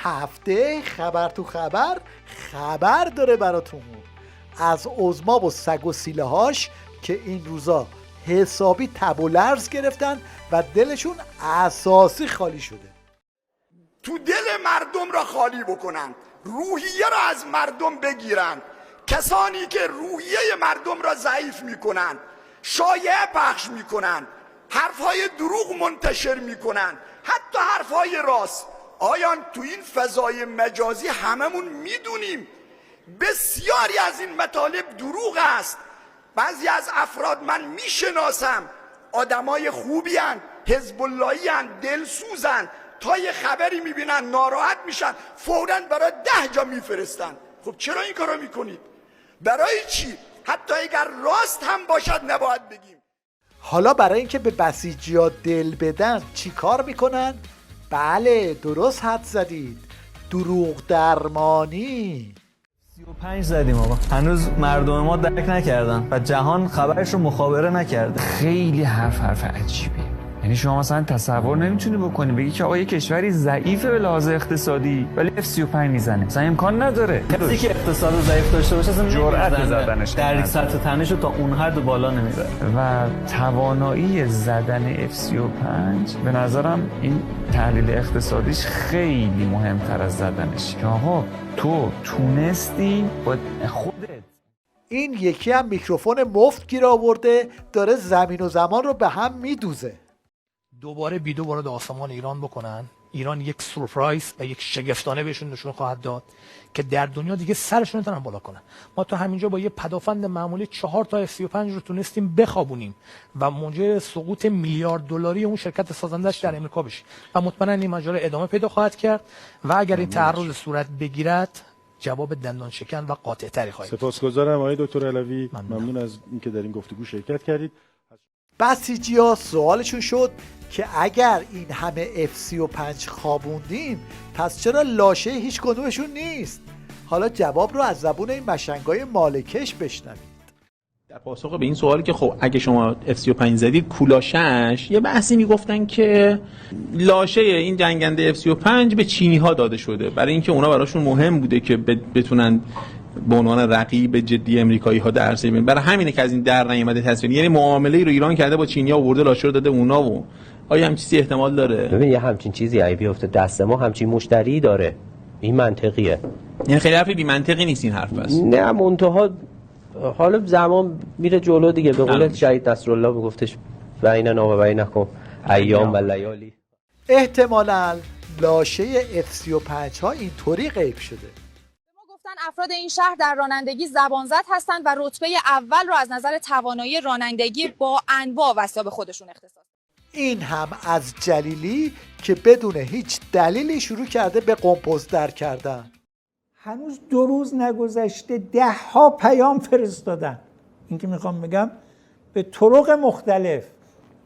هفته خبر تو خبر داره براتون از عظما و سگ و سیله هاش که این روزا حسابی تب و لرز گرفتن و دلشون اساسی خالی شده. تو دل مردم را خالی بکنن، روحیه را از مردم بگیرن. کسانی که روحیه مردم را ضعیف میکنن، شایعه پخش میکنن، حرفهای دروغ منتشر میکنن، حتی حرفهای راست. آیان تو این فضای مجازی هممون میدونیم بسیاری از این مطالب دروغ است. بعضی از افراد من میشناسم، آدمای خوبی هن، حزب اللهی هن، دلسوزن، تا یه خبری میبینن ناراحت میشن فوراً برای 10 جا میفرستن. خب چرا این کارو میکنید؟ برای چی؟ حتی اگر راست هم باشد نباید بگیم. حالا برای اینکه به بسیجی‌ها دل بدن چی کار میکنن؟ بله درست حد زدید، دروغ درمانی. 35 زدیم آقا، هنوز مردم ما درک نکردن و جهان خبرش رو مخابره نکرده. خیلی حرف عجیبه. یعنی شما مثلا تصور نمیتونی بکنی بگی که آقا یه کشوری ضعیفه به لحاظ اقتصادی ولی F-35 میزنه، مثلا امکان نداره. کسی که اقتصاد ضعیف داشته باشه اصلا جرأت زدنش در سطح تنش رو تا اون حد بالا نمیبره. و توانایی زدن F-35 به نظرم این تحلیل اقتصادیش خیلی مهمتر از زدنش. که آقا تو تونستی با خودت. این یکی هم میکروفون مفت گیر آورده داره زمین و زمان رو به هم میدوزه. دوباره بیدو وارد آسمان ایران بکنن، ایران یک سورپرایز و یک شگفتانه بهشون نشون خواهد داد که در دنیا دیگه سرشون نتونن بالا کنن. ما تو همینجا با یه پدافند معمولی 4 تا F-35 رو تونستیم بخوابونیم و منجر سقوط میلیارد دلاری اون شرکت سازندش در امریکا بشه و مطمئنا این ماجرا ادامه پیدا خواهد کرد و اگر این تعرض صورت بگیرد جواب دندان شکن و قاطع تری خواهد. سپاسگزارم آقای دکتر علوی، ممنون از اینکه در این گفتگو شرکت کردید. بسیجی‌ها سوالشون شد که اگر این همه F-35 خوابوندیم پس چرا لاشه هیچ کدومشون نیست؟ حالا جواب رو از زبون این مشنگای مالکش بشنوید. در پاسخ به این سوالی که خب اگه شما F-35 زدید کولاشش، یه بحثی میگفتن که لاشه این جنگنده F-35 به چینی ها داده شده برای اینکه اونا براشون مهم بوده که بتونن به عنوان رقیب جدی امریکایی ها در عرصه برای همینه که از این در نیامده تصویر. یعنی معامله‌ای رو ایران کرده با چینی‌ها، آورده لاشه رو داده اونا. و آیا همین چیزی احتمال داره؟ ببین یه همچین چیزی اگه بیفته دست ما همچین مشتری داره، این منطقیه. یعنی خیلی حرف بی منطقی نیست این حرف. بس نه منتها حالا زمان میره جلو دیگه. به قول شهید نصرالله میگفتش بیننا و بینکم ایام و لیالی. احتمالاً لاشه F-35 ها اینطوری غیب شده. افراد این شهر در رانندگی زبانزد هستند و رتبه اول رو از نظر توانایی رانندگی با انواع وسایل خودشون اختصاص. این هم از جلیلی که بدون هیچ دلیلی شروع کرده به قمپوز در کردن. هنوز 2 روز نگذشته 10 ها پیام فرستادن. این که میخوام بگم به طرق مختلف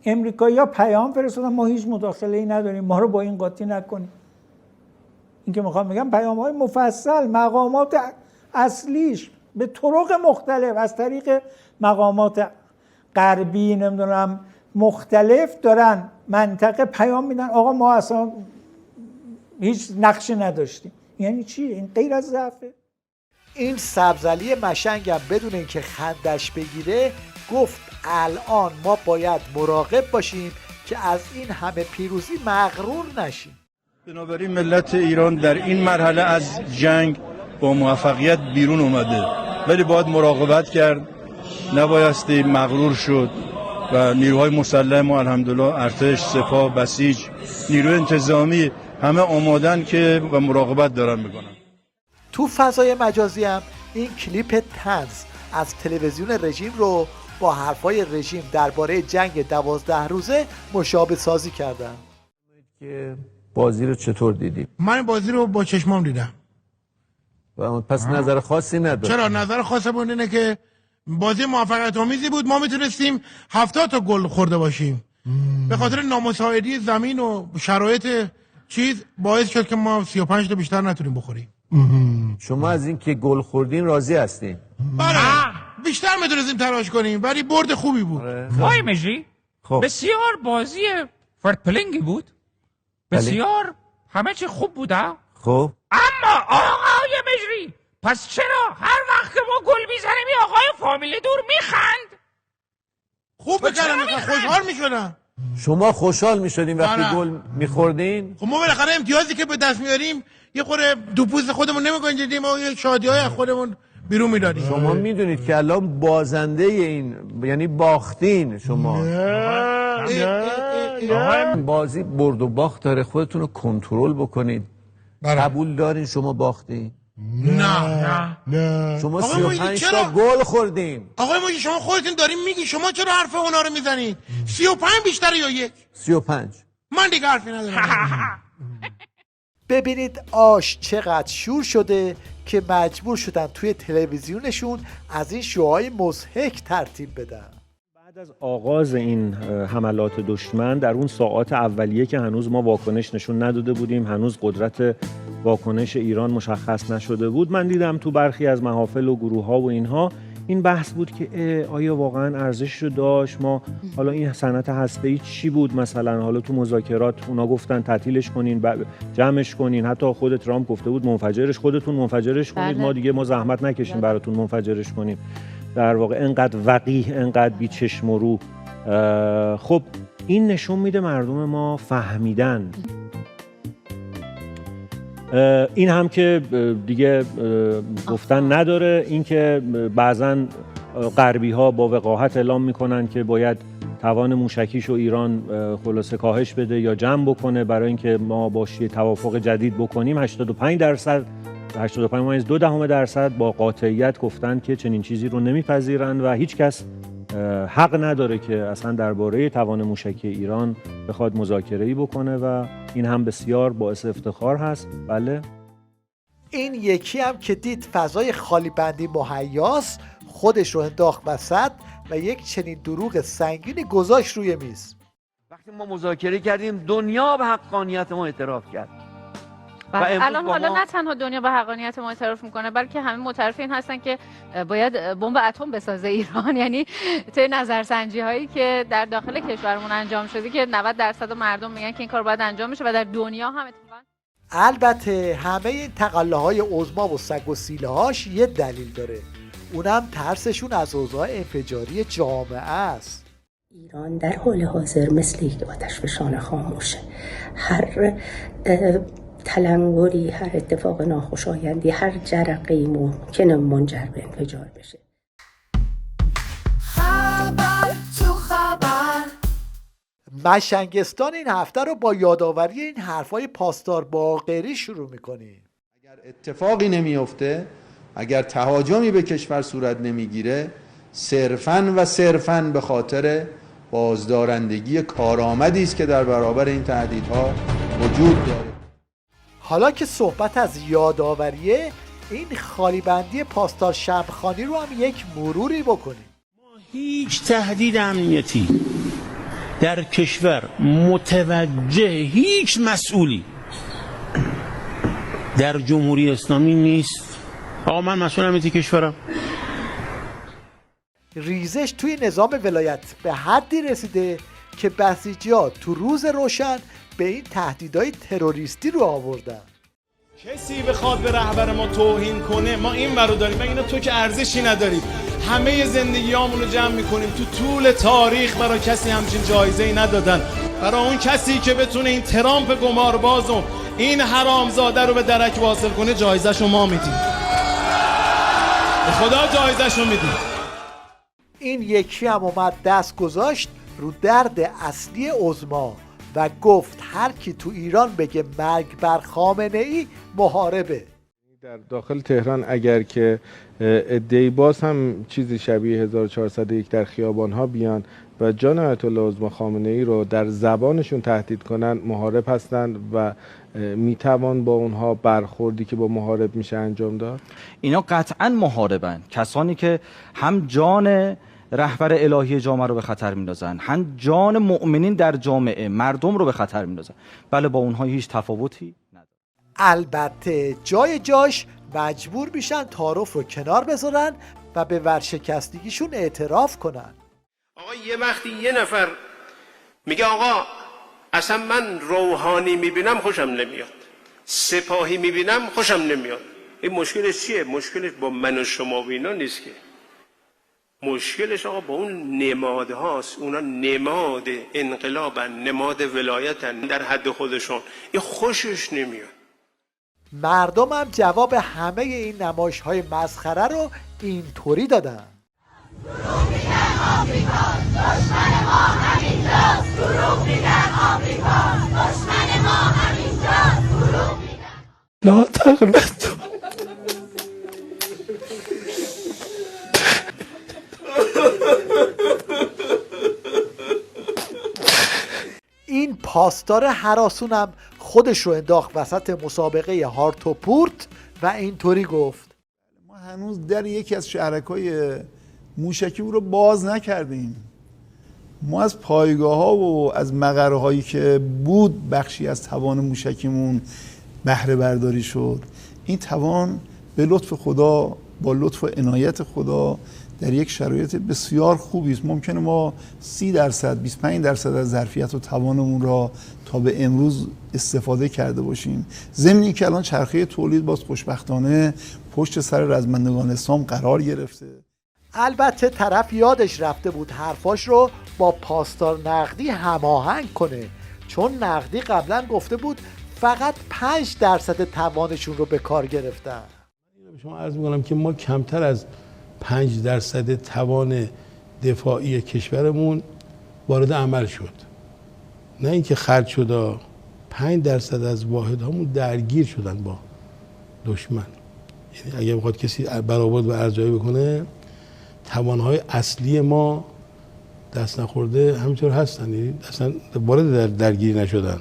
امریکایی‌ها پیام فرستادن ما هیچ مداخله‌ای نداریم، ما رو با این قاطی نکنیم. این که میخوام بگم پیام‌های مفصل، مقامات اصلیش به طرق مختلف از طریق مقامات غربی نمیدونم مختلف دارن منطقه پیام میدن آقا ما اصلا هیچ نقشی نداشتیم. یعنی چی؟ این غیر از ضعفه. این سبزعلی مشنگم بدون اینکه خندش بگیره گفت الان ما باید مراقب باشیم که از این همه پیروزی مغرور نشیم. بنابراین ملت ایران در این مرحله از جنگ با موفقیت بیرون اومده، ولی باید مراقبت کرد، نبایستی مغرور شد. و نیروهای مسلح ما الحمدلله، ارتش، سپاه، بسیج، نیروی انتظامی همه آمادن که و مراقبت دارن میکنن. تو فضای مجازی هم این کلیپ طنز از تلویزیون رژیم رو با حرفای رژیم درباره جنگ 12 روزه مشابه سازی کردن. که بازی رو چطور دیدی؟ من بازی رو با چشمام دیدم. پس نظر خاصی نداره؟ چرا نظر خاصی بود اینه که بازی موفقیت آمیزی بود. ما میتونستیم 70 تا گل خورده باشیم. به خاطر نامساعدی زمین و شرایط چیز باعث شد که ما 35 تا بیشتر نتونیم بخوریم. شما از این که گل خوردین راضی هستین؟ بله. بیشتر میتونستیم تلاش کنیم ولی برد خوبی بود. وای مجی بسیار بازی فرد پلنگی بود. بسیار همه چی خوب بوده. خب اما آقای مجری، پس چرا هر وقت ما گل میزنیم این آقای فامیل دور میخند؟ خوب بکنم خوشحال میشدم. شما خوشحال میشدین وقتی آره. گل میخوردین؟ خب ما بالاخره امتیازی که به دست میاریم یه خورده دو پوست خودمون نمیگنجیدیم و یه شادی‌های از خودمون بیرون میدادیم. شما میدونید که الان بازنده این یعنی باختین شما. بازی برد و باخت داره، خودتون رو کنترل بکنید. قبول دارین شما باختین؟ نه شما 35 تا گل خوردین. آقای موجی شما خودتون دارین میگی، شما چرا حرف اونا رو میزنید؟ 35 بیشتره یا یک؟ 35. من دیگه حرفی ندارم. ببینید آش چقدر شور شده که مجبور شدن توی تلویزیونشون از این شوهای مضحک ترتیب بدن. بعد از آغاز این حملات دشمن در اون ساعات اولیه که هنوز ما واکنش نشون نداده بودیم، هنوز قدرت واکنش ایران مشخص نشده بود، من دیدم تو برخی از محافل و گروه ها و اینها این بحث بود که آیا واقعا ارزش رو داشت؟ ما حالا این صنعت هسته‌ای چی بود مثلا؟ حالا تو مذاکرات اونا گفتن تعطیلش کنین، جمعش کنین، حتی خود ترامپ گفته بود خودتون منفجرش کنید. بله. ما زحمت نکشیم براتون منفجرش کنیم. در واقع انقدر وقیح، انقدر بی چشم و رو. خب این نشون میده مردم ما فهمیدن. این هم که دیگه گفتن نداره، این که بعضا غربی ها با وقاحت اعلام میکنن که باید توان موشکیش رو ایران خلاصه کاهش بده یا جمع بکنه برای اینکه ما باش یه توافق جدید بکنیم. 85% 85.2% با قاطعیت گفتن که چنین چیزی رو نمیپذیرن و هیچ کس حق نداره که اصلا درباره توان موشکی ایران بخواد مذاکره‌ای بکنه و این هم بسیار باعث افتخار هست. بله. این یکی هم که دید فضای خالی بندی مهیاس، خودش رو انداخت وسط و یک چنین دروغ سنگینی گذاشت روی میز. وقتی ما مذاکره کردیم دنیا به حقانیت ما اعتراف کرد. الان حالا نه تنها دنیا به حقانیت ما اعتراف میکنه بلکه همه معترف این هستن که باید بمب اتم بسازه ایران. یعنی طی نظرسنجی هایی که در داخل کشورمون انجام شده که 90% مردم میگن که این کار باید انجام بشه و در دنیا هم اتفاقا. البته همه این تقله های عظما و سگ و سیله هاش یه دلیل داره، اونم ترسشون از اوضاع انفجاری جامعه است. ایران در حال حاضر مثل یک آتشفشان خاموشه. هر تلنگری، هر اتفاق ناخوشایندی، هر جرقه‌ای ممکنه منجر به انفجار بشه. خبر تو خبر. مشنگستان این هفته رو با یادآوری این حرفای پاسدار باقری شروع میکنیم. اگر اتفاقی نمیفته، اگر تهاجمی به کشور صورت نمیگیره، صرفاً به خاطر بازدارندگی کارآمدی است که در برابر این تهدیدها وجود داره. حالا که صحبت از یادآوریه، این خالی بندی پاسدار شمخانی رو هم یک مروری بکنیم. هیچ تهدید امنیتی در کشور متوجه هیچ مسئولی در جمهوری اسلامی نیست. آقا من مسئول امنیتی کشورم. ریزش توی نظام ولایت به حدی رسیده که بسیجی‌ها تو روز روشن به این تهدیدهای تروریستی رو آوردن. کسی بخواد به رهبر ما توهین کنه ما این ورو داریم و اینا تو که ارزشی نداری. همه زندگیامون رو جمع میکنیم. تو طول تاریخ برای کسی همچین جایزه‌ای ندادن. برای اون کسی که بتونه این ترامپ گمارباز و این حرامزاده رو به درک واصل کنه جایزه‌شو ما میدیم. به خدا جایزه‌شو میدیم. این یکی هم اومد دست گذاشت رو درد اصلی عظما و گفت هر کی تو ایران بگه مرگ بر خامنه‌ای محاربه. در داخل تهران اگر که عده‌ای باز هم چیزی شبیه 1401 در خیابان‌ها بیان و جان آیت الله عظما خامنه‌ای رو در زبانشون تهدید کنن، محارب هستند و میتوان با اونها برخوردی که با محارب میشه انجام داد. اینا قطعا محاربن، کسانی که هم جان رهبر الهی جامعه رو به خطر میندازن، هم جان مؤمنین در جامعه مردم رو به خطر میندازن. بله با اونها هیچ تفاوتی نداره. البته جاش مجبور میشن تعارف رو کنار بذارن و به ورشکستگیشون اعتراف کنن. آقا یه وقتی یه نفر میگه آقا اصلا من روحانی میبینم خوشم نمیاد، سپاهی میبینم خوشم نمیاد. این مشکلش چیه؟ مشکلش با من و شما و اینا نیست که، مشکلش آقا با اون نمادهاست. اونا نماد انقلابن، نماد ولایتن در حد خودشون. این خوشش نمیاد. مردم هم جواب همه این نمایش‌های مسخره رو اینطوری دادن. دروغ میگن آمریکا، دشمن ما همینجاست. دروغ میگن آمریکا، دشمن ما همینجاست. دروغ میگن. لا تقنطوا. این پاسدار هراسونم خودش رو انداخت وسط مسابقه هارت و پورت و اینطوری گفت: ما هنوز در یکی از شهرک‌های موشکی رو باز نکردیم. ما از پایگاه ها و از مقره هایی که بود بخشی از توان موشکیمون بهره برداری شد. این توان به لطف خدا، با لطف و عنایت خدا در یک شرایط بسیار خوبی است. ممکنه ما 30%، 25% از ظرفیت و توانمون را تا به امروز استفاده کرده باشیم. ضمن که الان چرخه تولید باز خوشبختانه پشت سر رزمندگان اسلام قرار گرفته. البته طرف یادش رفته بود حرفاش رو با پاسدار نقدی هماهنگ کنه، چون نقدی قبلا گفته بود فقط 5% توانشون رو به کار گرفتن. شما عرض می‌کنم که ما کمتر از 5% توان دفاعی کشورمون وارد عمل شد. نه اینکه خرج شد، 5% از واحدهامون درگیر شدن با دشمن. یعنی اگه بخواد کسی برآورد و ارزیابی بکنه، توانهای اصلی ما دست نخورده همینطور هستن، یعنی اصلا وارد درگیری نشدن.